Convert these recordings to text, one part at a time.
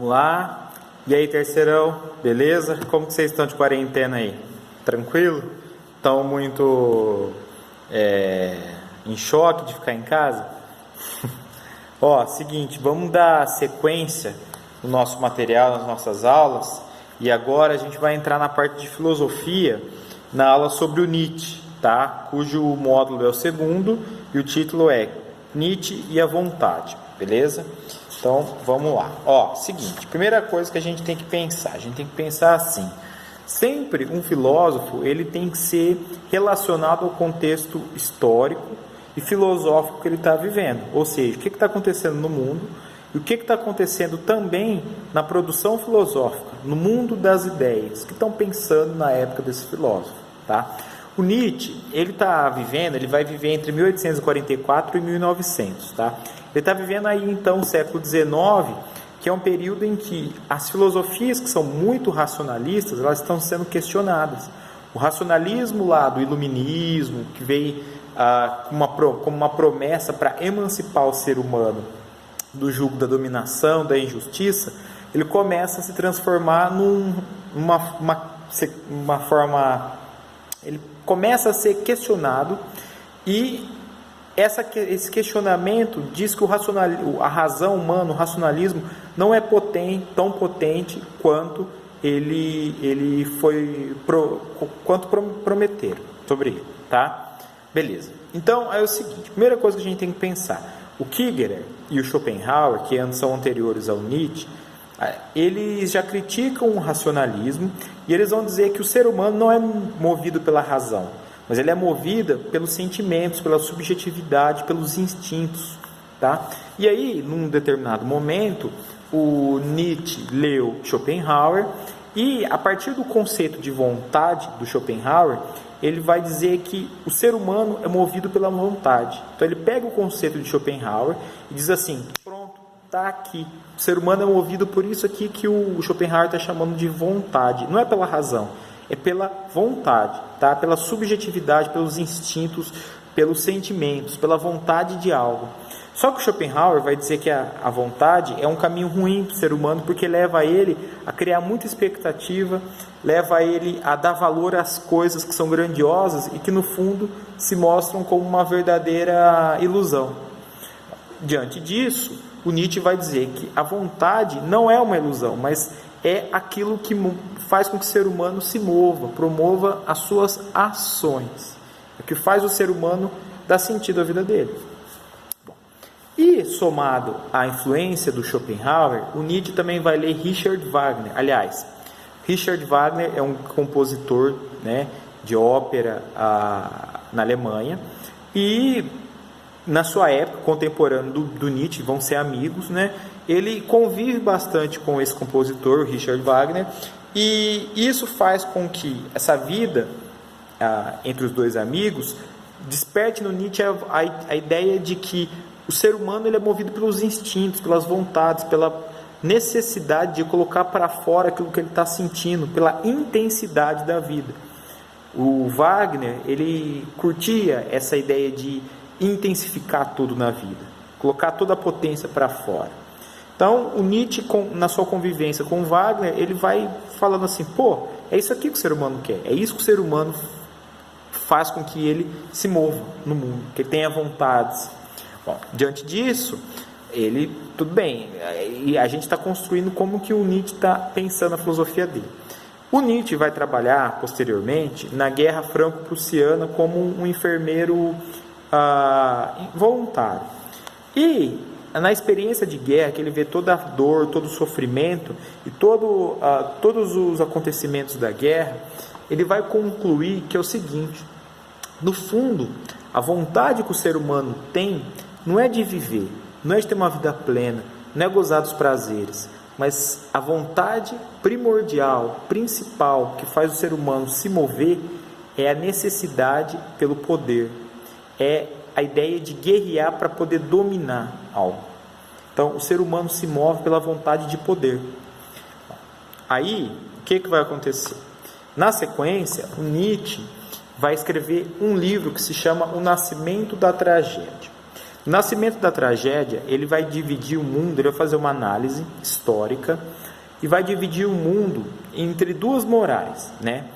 Vamos lá. E aí, terceirão, beleza? Como que vocês estão de quarentena aí? Tranquilo? Estão muito em choque de ficar em casa? Ó, seguinte, vamos dar sequência no nosso material, nas nossas aulas. E agora a gente vai entrar na parte de filosofia, na aula sobre o Nietzsche, tá? Cujo módulo é o segundo e o título é Nietzsche e a Vontade, beleza? Então, vamos lá. Ó, seguinte, primeira coisa que a gente tem que pensar, assim, sempre um filósofo, ele tem que ser relacionado ao contexto histórico e filosófico que ele está vivendo, ou seja, o que está acontecendo no mundo e o que está acontecendo também na produção filosófica, no mundo das ideias, que estão pensando na época desse filósofo, tá? O Nietzsche, ele vai viver entre 1844 e 1900, tá? Ele está vivendo aí, então, o século XIX, que é um período em que as filosofias que são muito racionalistas, elas estão sendo questionadas. O racionalismo lá do iluminismo, que veio como uma promessa para emancipar o ser humano do jugo da dominação, da injustiça, ele começa a se transformar numa forma... Ele começa a ser questionado e esse questionamento diz que a razão humana, o racionalismo, não é tão potente quanto quanto prometeram sobre ele, tá? Beleza. Então, é o seguinte, primeira coisa que a gente tem que pensar, o Kierkegaard e o Schopenhauer, que são anteriores ao Nietzsche, eles já criticam o racionalismo e eles vão dizer que o ser humano não é movido pela razão, mas ele é movido pelos sentimentos, pela subjetividade, pelos instintos, tá? E aí, num determinado momento, o Nietzsche leu Schopenhauer e, a partir do conceito de vontade do Schopenhauer, ele vai dizer que o ser humano é movido pela vontade. Então, ele pega o conceito de Schopenhauer e diz assim, pronto, está aqui. O ser humano é movido por isso aqui que o Schopenhauer está chamando de vontade. Não é pela razão, é pela vontade, tá? Pela subjetividade, pelos instintos, pelos sentimentos, pela vontade de algo. Só que o Schopenhauer vai dizer que a vontade é um caminho ruim para o ser humano, porque leva ele a criar muita expectativa, leva ele a dar valor às coisas que são grandiosas e que no fundo se mostram como uma verdadeira ilusão. Diante disso, o Nietzsche vai dizer que a vontade não é uma ilusão, mas é aquilo que faz com que o ser humano se mova, promova as suas ações. É o que faz o ser humano dar sentido à vida dele. E, somado à influência do Schopenhauer, o Nietzsche também vai ler Richard Wagner. Aliás, Richard Wagner é um compositor, né, de ópera na Alemanha, e na sua época, contemporâneo do Nietzsche, vão ser amigos, né? Ele convive bastante com esse compositor, Richard Wagner, e isso faz com que essa vida entre os dois amigos desperte no Nietzsche a ideia de que o ser humano ele é movido pelos instintos, pelas vontades, pela necessidade de colocar para fora aquilo que ele está sentindo, pela intensidade da vida. O Wagner, ele curtia essa ideia de intensificar tudo na vida, colocar toda a potência para fora. Então, o Nietzsche, na sua convivência com o Wagner, ele vai falando assim, pô, é isso aqui que o ser humano quer, é isso que o ser humano faz com que ele se mova no mundo, que ele tenha vontades. Bom, diante disso, tudo bem, e a gente está construindo como que o Nietzsche está pensando a filosofia dele. O Nietzsche vai trabalhar, posteriormente, na Guerra Franco-Prussiana como um enfermeiro voluntário. E, na experiência de guerra, que ele vê toda a dor, todo o sofrimento e todos os acontecimentos da guerra, ele vai concluir que é o seguinte, no fundo, a vontade que o ser humano tem não é de viver, não é de ter uma vida plena, não é gozar dos prazeres, mas a vontade primordial, principal, que faz o ser humano se mover, é a necessidade pelo poder, é a ideia de guerrear para poder dominar algo. Então, o ser humano se move pela vontade de poder. Aí, o que vai acontecer? Na sequência, o Nietzsche vai escrever um livro que se chama O Nascimento da Tragédia. O Nascimento da Tragédia, ele vai dividir o mundo, ele vai fazer uma análise histórica e vai dividir o mundo entre duas morais, né?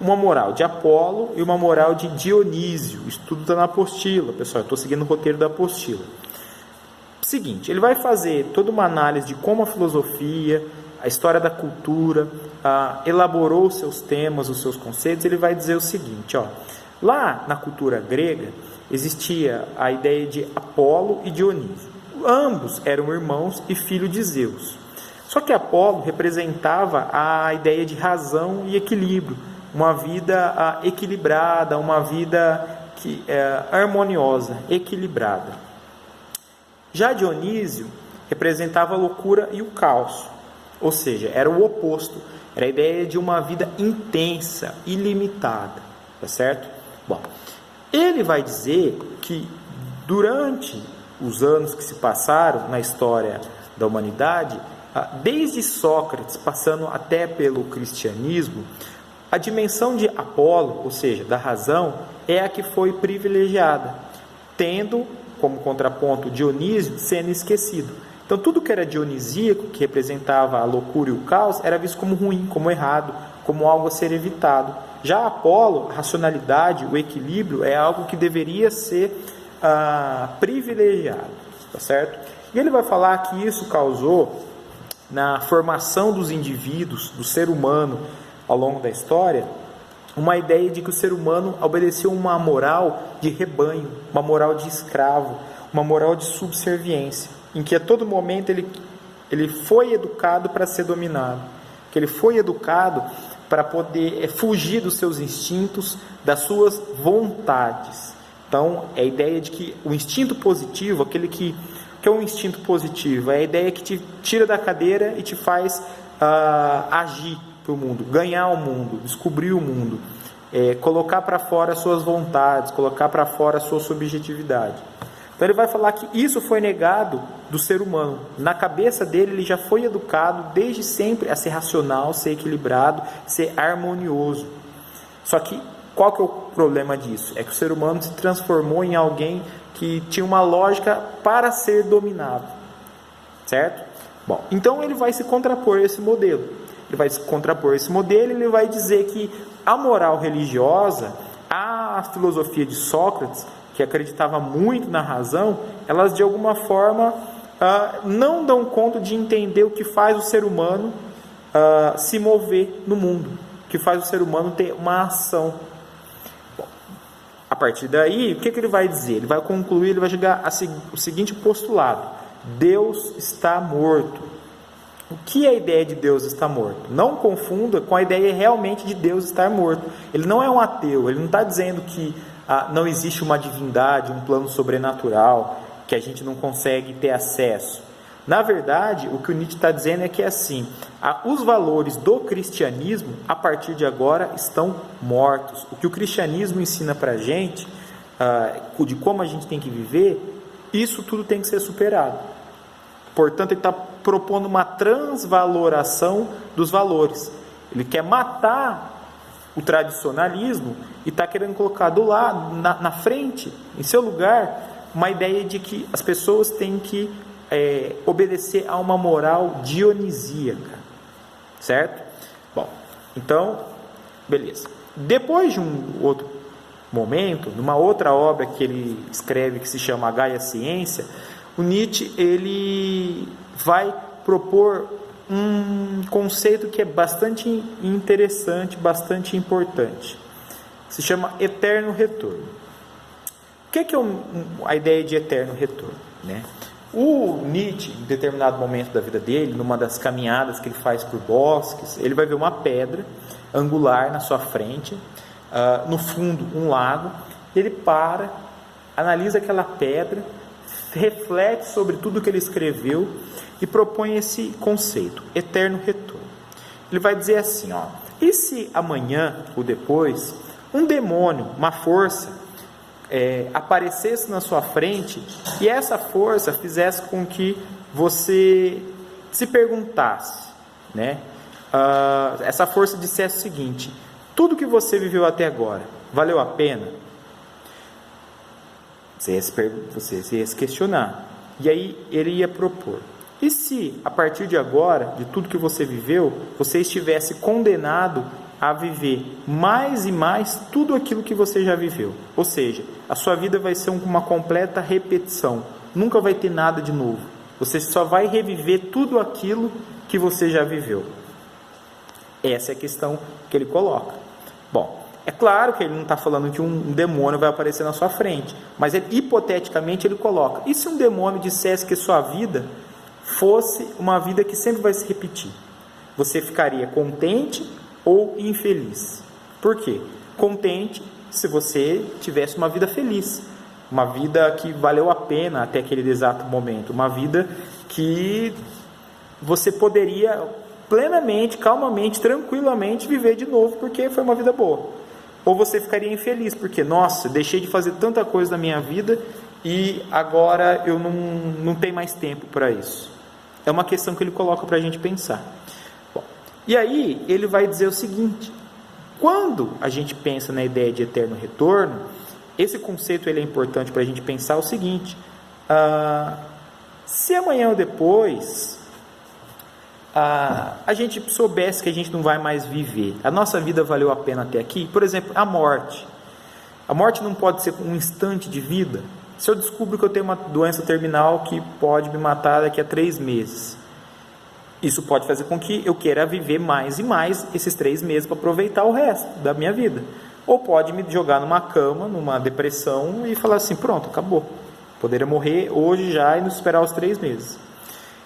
Uma moral de Apolo e uma moral de Dionísio. Isso tudo está na apostila, pessoal. Eu estou seguindo o roteiro da apostila. Seguinte, ele vai fazer toda uma análise de como a filosofia, a história da cultura, elaborou os seus temas, os seus conceitos. Ele vai dizer o seguinte, ó, lá na cultura grega existia a ideia de Apolo e Dionísio. Ambos eram irmãos e filhos de Zeus. Só que Apolo representava a ideia de razão e equilíbrio, uma vida equilibrada, uma vida harmoniosa, equilibrada. Já Dionísio representava a loucura e o caos, ou seja, era o oposto, era a ideia de uma vida intensa, ilimitada, tá certo? Bom, ele vai dizer que durante os anos que se passaram na história da humanidade, desde Sócrates, passando até pelo cristianismo, a dimensão de Apolo, ou seja, da razão, é a que foi privilegiada, tendo como contraponto Dionísio sendo esquecido. Então tudo que era dionisíaco, que representava a loucura e o caos, era visto como ruim, como errado, como algo a ser evitado. Já Apolo, a racionalidade, o equilíbrio, é algo que deveria ser privilegiado, tá certo? E ele vai falar que isso causou, na formação dos indivíduos, do ser humano, ao longo da história, uma ideia de que o ser humano obedecia uma moral de rebanho, uma moral de escravo, uma moral de subserviência, em que a todo momento ele foi educado para ser dominado, que ele foi educado para poder fugir dos seus instintos, das suas vontades. Então, é a ideia de que o instinto positivo, aquele que é um instinto positivo, é a ideia que te tira da cadeira e te faz agir para o mundo, ganhar o mundo, descobrir o mundo, colocar para fora as suas vontades, colocar para fora a sua subjetividade. Então ele vai falar que isso foi negado do ser humano. Na cabeça dele, ele já foi educado desde sempre a ser racional, ser equilibrado, ser harmonioso. Só que qual que é o problema disso? É que o ser humano se transformou em alguém que tinha uma lógica para ser dominado, certo? Bom, então ele vai se contrapor a esse modelo. Ele vai se contrapor a esse modelo e ele vai dizer que a moral religiosa, a filosofia de Sócrates, que acreditava muito na razão, elas de alguma forma não dão conta de entender o que faz o ser humano se mover no mundo, o que faz o ser humano ter uma ação. Bom, a partir daí, o que ele vai dizer? Ele vai concluir, ele vai chegar o seguinte postulado: Deus está morto. O que é a ideia de Deus estar morto? Não confunda com a ideia realmente de Deus estar morto. Ele não é um ateu, ele não está dizendo que não existe uma divindade, um plano sobrenatural, que a gente não consegue ter acesso. Na verdade, o que o Nietzsche está dizendo é que assim, os valores do cristianismo, a partir de agora, estão mortos. O que o cristianismo ensina para a gente, de como a gente tem que viver, isso tudo tem que ser superado. Portanto, ele está propondo uma transvaloração dos valores. Ele quer matar o tradicionalismo e está querendo colocar do lado, na frente, em seu lugar, uma ideia de que as pessoas têm que obedecer a uma moral dionisíaca, certo? Bom, então, beleza. Depois de um outro momento, numa outra obra que ele escreve que se chama A Gaia Ciência, o Nietzsche ele vai propor um conceito que é bastante interessante, bastante importante. Se chama eterno retorno. O que é a ideia de eterno retorno, né? O Nietzsche, em determinado momento da vida dele, numa das caminhadas que ele faz por bosques, ele vai ver uma pedra angular na sua frente, no fundo um lago. Ele para, analisa aquela pedra, reflete sobre tudo que ele escreveu e propõe esse conceito, eterno retorno. Ele vai dizer assim, e se amanhã ou depois um demônio, uma força, aparecesse na sua frente e essa força fizesse com que você se perguntasse, né? Essa força dissesse o seguinte: tudo que você viveu até agora valeu a pena? Você ia se questionar. E aí ele ia propor: e se a partir de agora, de tudo que você viveu, você estivesse condenado a viver mais e mais tudo aquilo que você já viveu? Ou seja, a sua vida vai ser uma completa repetição, nunca vai ter nada de novo, você só vai reviver tudo aquilo que você já viveu. Essa é a questão que ele coloca. Bom, é claro que ele não está falando que um demônio vai aparecer na sua frente, mas hipoteticamente ele coloca: e se um demônio dissesse que sua vida fosse uma vida que sempre vai se repetir? Você ficaria contente ou infeliz? Por quê? Contente se você tivesse uma vida feliz, uma vida que valeu a pena até aquele exato momento, uma vida que você poderia plenamente, calmamente, tranquilamente viver de novo, porque foi uma vida boa. Ou você ficaria infeliz, porque, nossa, deixei de fazer tanta coisa na minha vida e agora eu não tenho mais tempo para isso. É uma questão que ele coloca para a gente pensar. Bom, e aí ele vai dizer o seguinte: quando a gente pensa na ideia de eterno retorno, esse conceito ele é importante para a gente pensar o seguinte: se amanhã ou depois a gente soubesse que a gente não vai mais viver, a nossa vida valeu a pena até aqui. Por exemplo, a morte não pode ser um instante de vida. Se eu descubro que eu tenho uma doença terminal que pode me matar daqui a 3 meses, isso pode fazer com que eu queira viver mais e mais esses 3 meses para aproveitar o resto da minha vida. Ou pode me jogar numa cama, numa depressão e falar assim: pronto, acabou, poderia morrer hoje já e não esperar os 3 meses.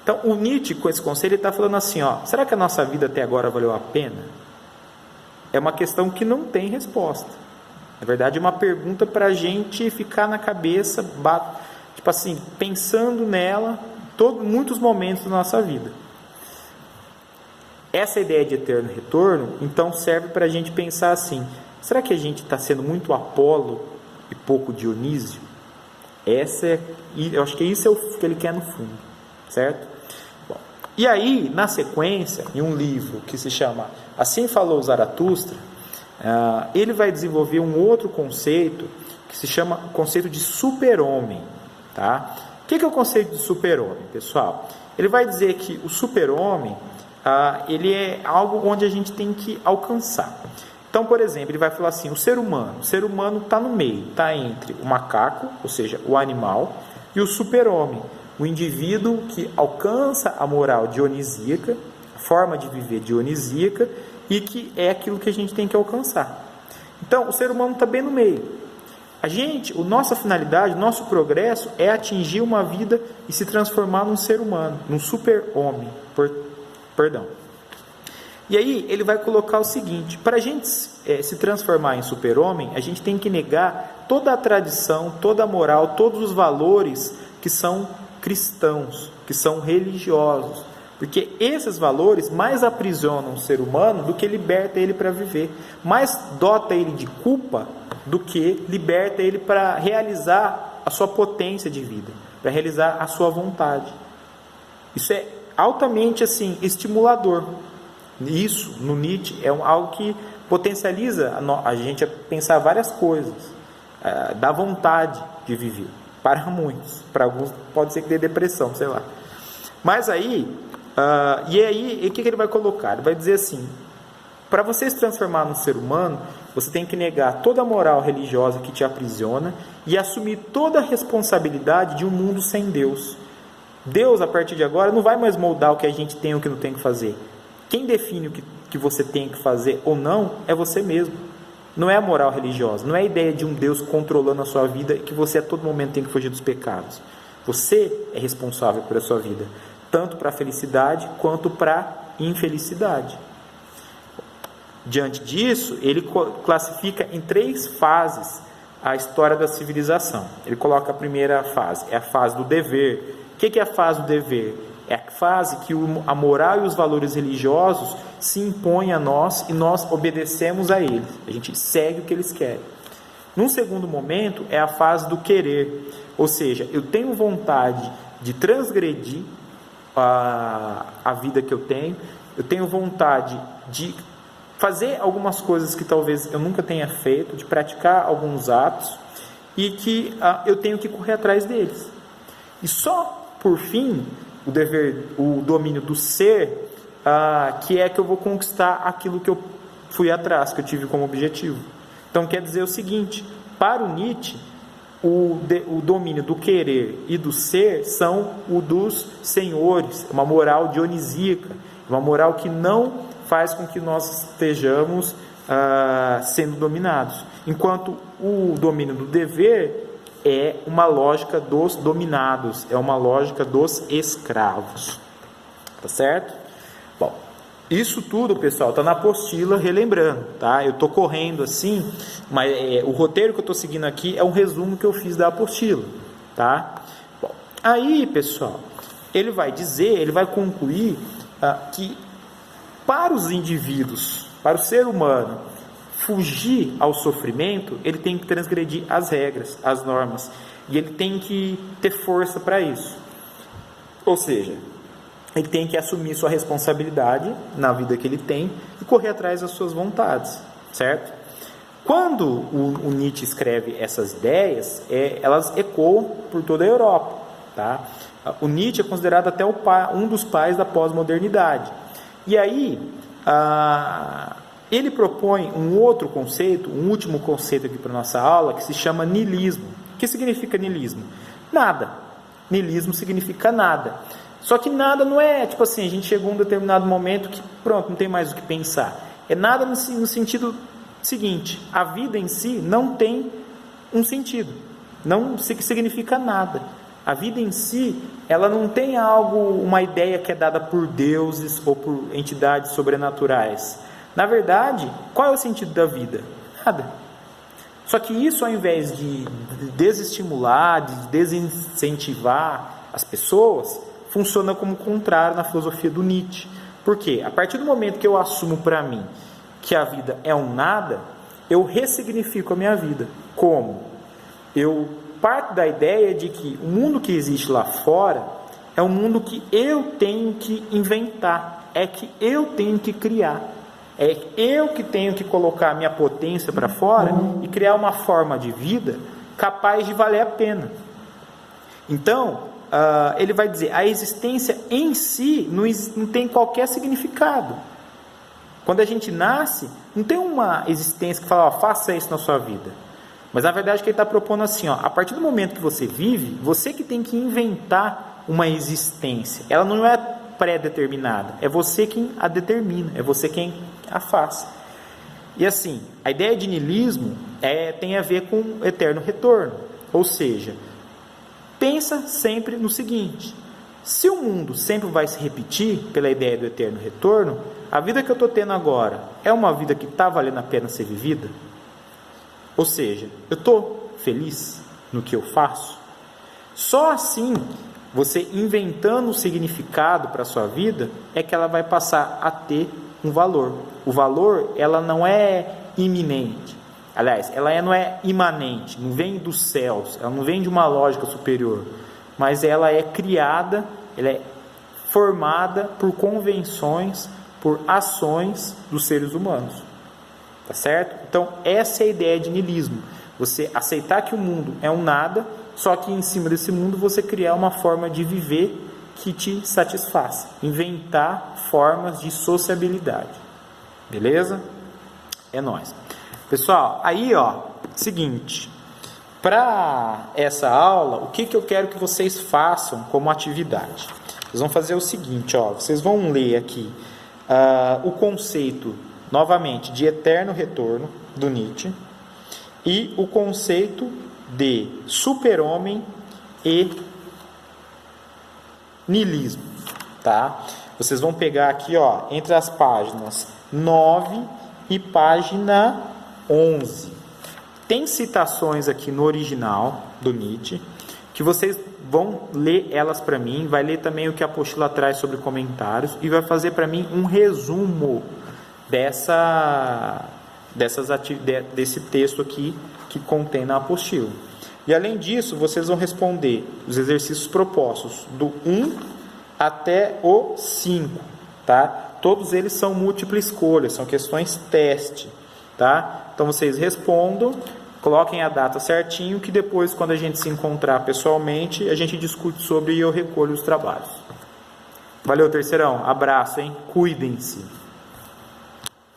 Então o Nietzsche, com esse conselho, ele está falando assim: será que a nossa vida até agora valeu a pena? É uma questão que não tem resposta. Na verdade, é uma pergunta para a gente ficar na cabeça, tipo assim, pensando nela muitos momentos da nossa vida. Essa ideia de eterno retorno, então, serve para a gente pensar assim: será que a gente está sendo muito Apolo e pouco Dionísio? Eu acho que isso é o que ele quer no fundo, certo? Bom, e aí, na sequência, em um livro que se chama Assim Falou Zaratustra, ele vai desenvolver um outro conceito que se chama conceito de super-homem. Tá? O que é o conceito de super-homem, pessoal? Ele vai dizer que o super-homem ele é algo onde a gente tem que alcançar. Então, por exemplo, ele vai falar assim: o ser humano está no meio, está entre o macaco, ou seja, o animal, e o super-homem, o indivíduo que alcança a moral dionisíaca, a forma de viver dionisíaca, e que é aquilo que a gente tem que alcançar. Então, o ser humano está bem no meio. Nossa finalidade, nosso progresso é atingir uma vida e se transformar num ser humano, num super-homem. Perdão. E aí ele vai colocar o seguinte: para a gente se transformar em super-homem, a gente tem que negar toda a tradição, toda a moral, todos os valores que são cristãos, que são religiosos, porque esses valores mais aprisionam o ser humano do que liberta ele para viver, mais dota ele de culpa do que liberta ele para realizar a sua potência de vida, para realizar a sua vontade. Isso é altamente assim estimulador. Isso no Nietzsche é algo que potencializa a gente a pensar várias coisas, dá vontade de viver para muitos, para alguns pode ser que dê depressão, sei lá. Mas aí o que ele vai colocar? Ele vai dizer assim: para você se transformar num ser humano, você tem que negar toda a moral religiosa que te aprisiona e assumir toda a responsabilidade de um mundo sem Deus. Deus, a partir de agora, não vai mais moldar o que a gente tem ou o que não tem que fazer. Quem define o que você tem que fazer ou não é você mesmo. Não é a moral religiosa, não é a ideia de um Deus controlando a sua vida e que você a todo momento tem que fugir dos pecados. Você é responsável por a sua vida, tanto para a felicidade quanto para a infelicidade. Diante disso, ele classifica em 3 fases a história da civilização. Ele coloca a primeira fase, é a fase do dever. O que é a fase do dever? É a fase que a moral e os valores religiosos se impõem a nós e nós obedecemos a eles. A gente segue o que eles querem. Num segundo momento, é a fase do querer. Ou seja, eu tenho vontade de transgredir a vida que eu tenho vontade de fazer algumas coisas que talvez eu nunca tenha feito, de praticar alguns atos, e que eu tenho que correr atrás deles. E só, por fim, o domínio do ser, que é que eu vou conquistar aquilo que eu fui atrás, que eu tive como objetivo. Então, quer dizer o seguinte, para o Nietzsche, o domínio do querer e do ser são o dos senhores, uma moral dionisíaca, uma moral que não faz com que nós estejamos sendo dominados, enquanto o domínio do dever é uma lógica dos dominados, é uma lógica dos escravos, tá certo? Bom, isso tudo, pessoal, está na apostila, relembrando, tá? Eu estou correndo assim, mas o roteiro que eu estou seguindo aqui é um resumo que eu fiz da apostila, tá? Bom, aí, pessoal, ele vai concluir que para os indivíduos, para o ser humano, fugir ao sofrimento, ele tem que transgredir as regras, as normas, e ele tem que ter força para isso. Ou seja, ele tem que assumir sua responsabilidade na vida que ele tem e correr atrás das suas vontades, certo? Quando o Nietzsche escreve essas ideias, elas ecoam por toda a Europa, tá? O Nietzsche é considerado até um dos pais da pós-modernidade. E aí, ele propõe um outro conceito, um último conceito aqui para a nossa aula, que se chama niilismo. O que significa niilismo? Nada. Niilismo significa nada. Só que nada não é, tipo assim, a gente chegou a um determinado momento que pronto, não tem mais o que pensar. É nada no sentido seguinte, a vida em si não tem um sentido, não significa nada. A vida em si, ela não tem uma ideia que é dada por deuses ou por entidades sobrenaturais. Na verdade, qual é o sentido da vida? Nada. Só que isso, ao invés de desestimular, de desincentivar as pessoas, funciona como contrário na filosofia do Nietzsche. Por quê? A partir do momento que eu assumo para mim que a vida é um nada, eu ressignifico a minha vida. Como? Eu parto da ideia de que o mundo que existe lá fora é um mundo que eu tenho que inventar, é que eu tenho que criar, é eu que tenho que colocar a minha potência para fora e criar uma forma de vida capaz de valer a pena. Então, ele vai dizer, a existência em si não tem qualquer significado. Quando a gente nasce, não tem uma existência que fala, faça isso na sua vida. Mas na verdade o que ele está propondo assim, a partir do momento que você vive, você que tem que inventar uma existência. Ela não é pré-determinada, é você quem a determina, é você quem a faz. E assim, a ideia de niilismo tem a ver com o eterno retorno. Ou seja, pensa sempre no seguinte, se o mundo sempre vai se repetir pela ideia do eterno retorno, a vida que eu estou tendo agora é uma vida que está valendo a pena ser vivida? Ou seja, eu estou feliz no que eu faço? Só assim, você inventando um significado para a sua vida, é que ela vai passar a ter um valor. O valor, ela não é iminente. Aliás, ela não é imanente, não vem dos céus, ela não vem de uma lógica superior, mas ela é criada, ela é formada por convenções, por ações dos seres humanos. Tá certo? Então, essa é a ideia de niilismo. Você aceitar que o mundo é um nada, só que em cima desse mundo você criar uma forma de viver que te satisfaça. Inventar formas de sociabilidade. Beleza? É nóis. Pessoal, aí seguinte, para essa aula, o que eu quero que vocês façam como atividade? Vocês vão fazer o seguinte, vocês vão ler aqui o conceito, novamente, de eterno retorno, do Nietzsche, e o conceito de super-homem e niilismo, tá? Vocês vão pegar aqui, entre as páginas 9 e página 11. Tem citações aqui no original do Nietzsche, que vocês vão ler elas para mim, vai ler também o que a apostila traz sobre comentários e vai fazer para mim um resumo desse texto aqui que contém na apostila. E além disso, vocês vão responder os exercícios propostos do 1 até o 5, tá? Todos eles são múltipla escolha, são questões teste, tá? Então vocês respondam Coloquem a data certinho, que depois, quando a gente se encontrar pessoalmente, a gente discute sobre e eu recolho os trabalhos. Valeu, terceirão. Abraço, hein? Cuidem-se.